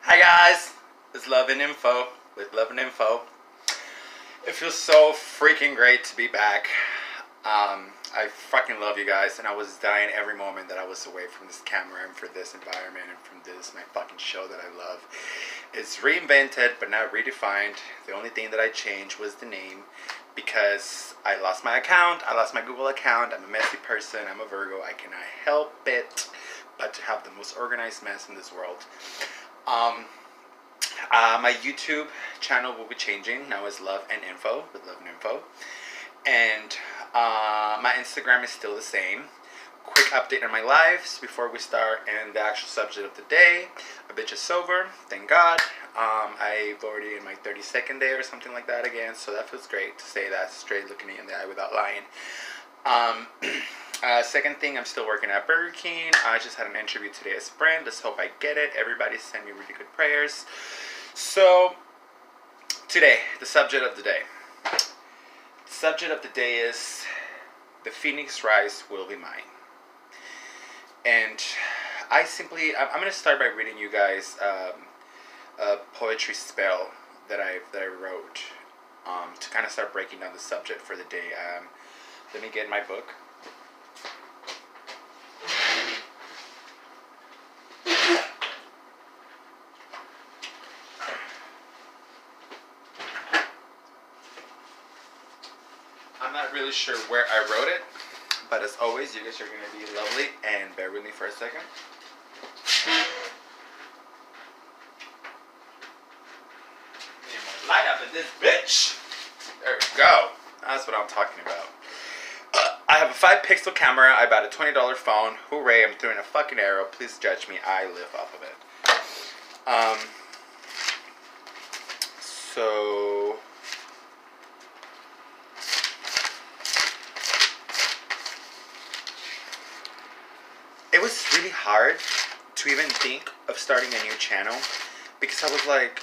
Hi guys, it's Love and Info with Love and Info. It feels so freaking great to be back. I fucking love you guys, and I was dying every moment that I was away from this camera and for this environment and from this my fucking show that I love. It's reinvented but not redefined. The only thing that I changed was the name because I lost my account. I lost my Google account. I'm a messy person. I'm a Virgo. I cannot help it but to have the most organized mess in this world. My YouTube channel will be changing. Now it's Love and Info with Love and Info. And my Instagram is still the same. Quick update on my lives before we start and the actual subject of the day. A bitch is sober, thank God. I've already in my 32nd day or something like that again, so that feels great to say that straight looking me in the eye without lying. Second thing, I'm still working at Burger King. I just had an interview today as Sprint. Let's hope I get it. Everybody send me really good prayers. So, today, the subject of the day. The subject of the day is the Phoenix Rise will be mine. And I'm going to start by reading you guys a poetry spell that I wrote to kind of start breaking down the subject for the day. Let me get my book. I'm not really sure where I wrote it, but as always, you guys are going to be lovely, and bear with me for a second. Need more light up in this bitch. There we go. That's what I'm talking about. I have a 5-pixel camera. I bought a $20 phone. Hooray, I'm throwing a fucking arrow. Please judge me. I live off of it. So... it was really hard to even think of starting a new channel because I was like,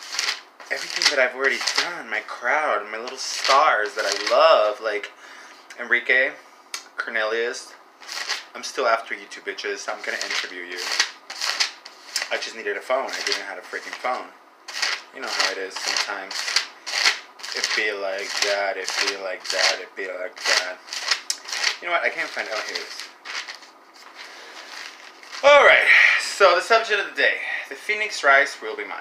everything that I've already done, my crowd, my little stars that I love, like Enrique, Cornelius, I'm still after you two bitches. I'm gonna interview you. I just needed a phone. I didn't have a freaking phone. You know how it is sometimes. It be like that, it be like that, it be like that. You know what? I can't find it. Oh, here it is. Alright, so the subject of the day. The Phoenix Rise will be mine.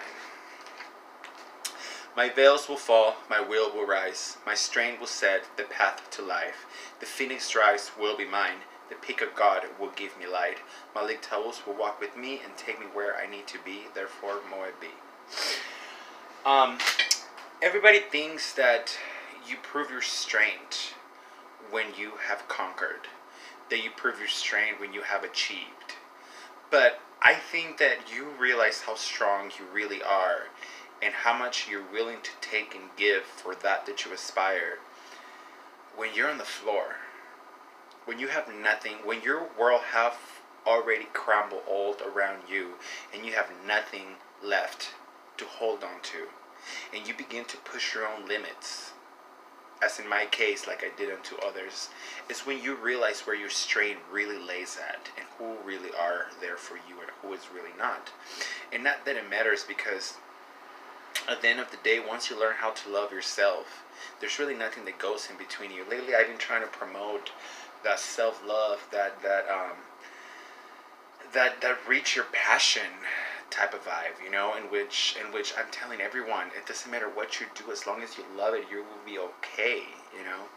My veils will fall, my will will rise, my strength will set the path to life. The Phoenix Rise will be mine. The peak of God will give me light. My Malik Tawus will walk with me and take me where I need to be. Therefore, Moed be. Everybody thinks that you prove your strength when you have conquered. That you prove your strength when you have achieved. But I think that you realize how strong you really are and how much you're willing to take and give for that you aspire when you're on the floor. When you have nothing, when your world have already crumbled all around you and you have nothing left to hold on to, and you begin to push your own limits, as in my case, like I did unto others, it's when you realize where your strength really lays at and who really are there for you and who is really not. And not that it matters, because at the end of the day, once you learn how to love yourself, there's really nothing that goes in between you. Lately, I've been trying to promote that self-love, that reach your passion type of vibe, you know, in which I'm telling everyone, it doesn't matter what you do, as long as you love it, you will be okay, you know,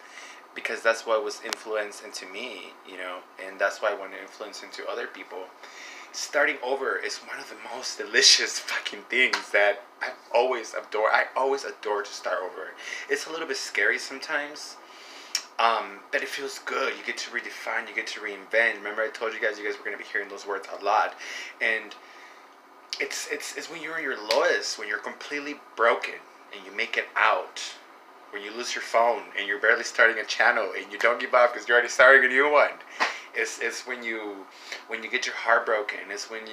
because that's what was influenced into me, you know, and that's why I want to influence into other people. Starting over is one of the most delicious fucking things that I've always adored. I always adore to start over. It's a little bit scary sometimes, but it feels good. You get to redefine, you get to reinvent. Remember I told you guys were going to be hearing those words a lot, and it's when you're in your lowest, when you're completely broken and you make it out, when you lose your phone and you're barely starting a channel and you don't give up because you're already starting a new one. It's when you get your heart broken. It's when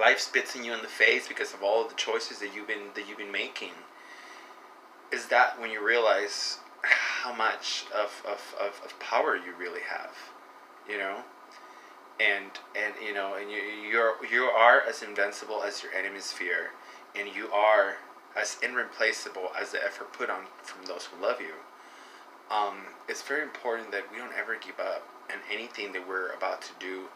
life spits in you in the face because of all of the choices that you've been making. Is that when you realize how much of power you really have, you know? and you know, and you are as invincible as your enemy's fear, and you are as irreplaceable as the effort put on from those who love you. It's very important that we don't ever give up in anything that we're about to do.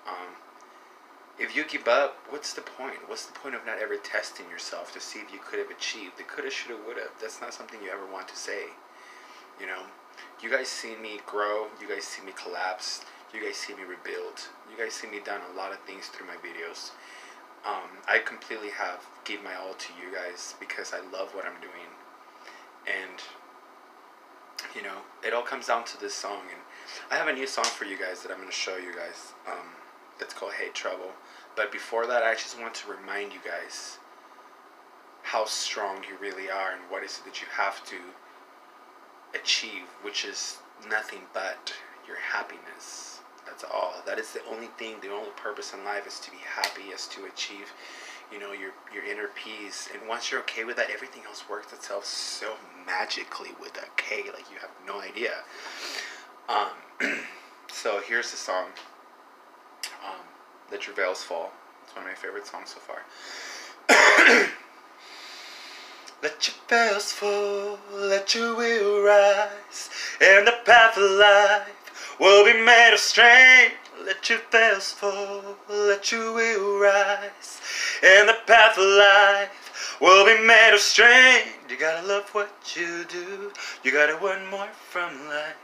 If you give up, what's the point? What's the point of not ever testing yourself to see if you could have achieved? The coulda, shoulda, woulda. That's not something you ever want to say. You know, you guys see me grow. You guys see me collapse. You guys see me rebuild. You guys see me done a lot of things through my videos. I completely have gave my all to you guys because I love what I'm doing. And, you know, it all comes down to this song. And I have a new song for you guys that I'm going to show you guys. It's called Hate Trouble. But before that, I just want to remind you guys how strong you really are and what is it that you have to achieve, which is nothing but your happiness. That's all. That is the only thing, the only purpose in life is to be happy, is to achieve, you know, your inner peace. And once you're okay with that, everything else works itself so magically with that K, like you have no idea. So here's the song. Let Your Veils Fall. It's one of my favorite songs so far. Let your veils fall, let your will rise, and the path of life will be made of strength. Let your veils fall, let your will rise, and the path of life will be made of strength. You gotta love what you do, you gotta want more from life.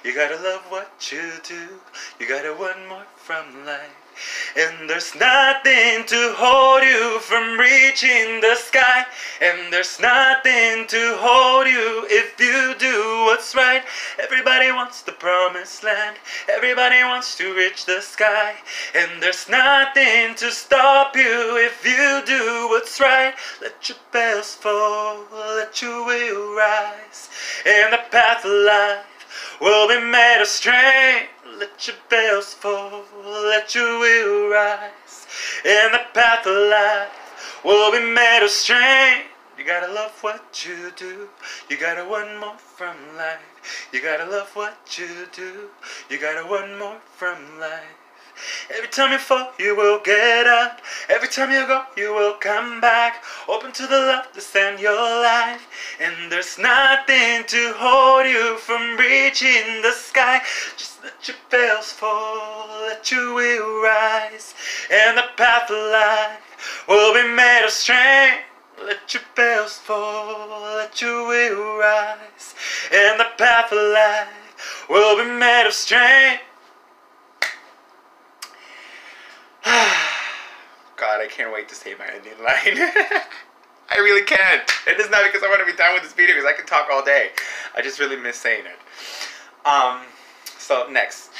You gotta love what you do, you gotta want more from life. And there's nothing to hold you from reaching the sky. And there's nothing to hold you if you do what's right. Everybody wants the promised land. Everybody wants to reach the sky. And there's nothing to stop you if you do what's right. Let your veils fall, let your will rise, and the path of life will be made of strength. Let your veils fall, let your will rise, and the path of life will be made of strength. You gotta love what you do, you gotta want more from life. You gotta love what you do, you gotta want more from life. Every time you fall, you will get up. Every time you go, you will come back. Open to the love that's in your life. And there's nothing to hold you from reaching the sky. Just let your veils fall, let your will rise, and the path of life will be made of strength. Let your veils fall, let your will rise, and the path of life will be made of strength. God, I can't wait to say my ending line. I really can't. It is not because I want to be done with this video, because I can talk all day. I just really miss saying it. So next,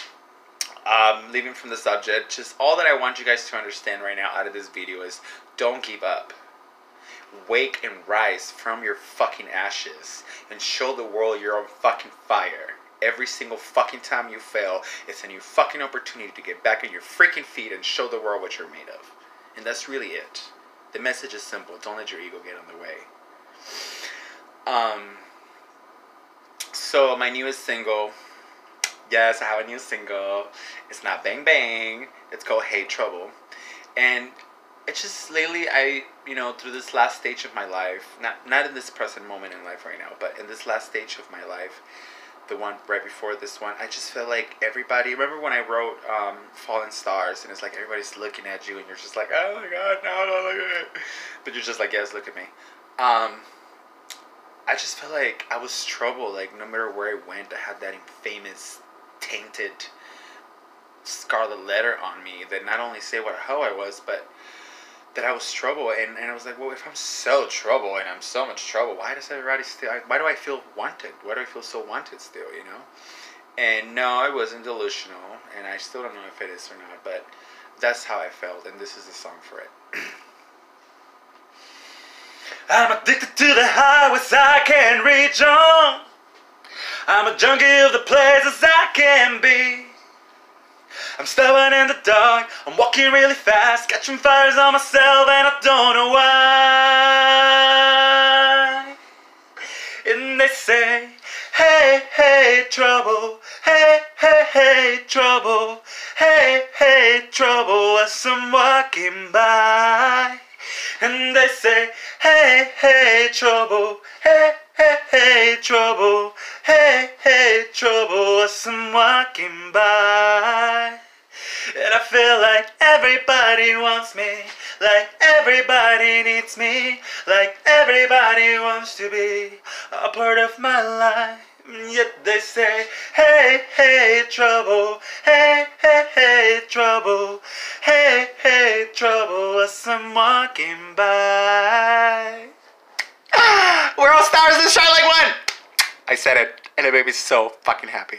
leaving from the subject, just all that I want you guys to understand right now out of this video is don't give up. Wake and rise from your fucking ashes and show the world you're on fucking fire. Every single fucking time you fail, it's a new fucking opportunity to get back on your freaking feet and show the world what you're made of. And that's really it. The message is simple. Don't let your ego get in the way. So my newest single, yes, I have a new single. It's not Bang Bang. It's called Hate Trouble. And it's just lately, you know, through this last stage of my life, not in this present moment in life right now, but in this last stage of my life, the one right before this one, I just feel like everybody, remember when I wrote Fallen Stars, and it's like everybody's looking at you and you're just like, oh my god, no, don't look at me. But you're just like, yes, look at me. I just felt like I was trouble, like no matter where I went, I had that infamous, tainted scarlet letter on me that not only say what a hoe I was, but that I was trouble. And I was like, well, if I'm so trouble and I'm so much trouble, why does everybody still, why do I feel wanted? Why do I feel so wanted still, you know? And no, I wasn't delusional, and I still don't know if it is or not, but that's how I felt, and this is the song for it. I'm addicted to the highways I can't reach on. I'm a junkie of the places I can be. I'm stubborn in the dark, I'm walking really fast, catching fires on myself and I don't know why. And they say, hey, hey, trouble, hey, hey, hey, trouble, hey, hey, trouble. as I'm walking by. And they say, hey, hey, trouble, hey, hey, hey, trouble, hey, hey, trouble, as I'm walking by. And I feel like everybody wants me, like everybody needs me, like everybody wants to be a part of my life. Yet they say, hey, hey, trouble, hey, hey, hey, trouble, hey, hey, trouble, as I'm walking by. We're all stars in Shine Like One! I said it, and it made me so fucking happy.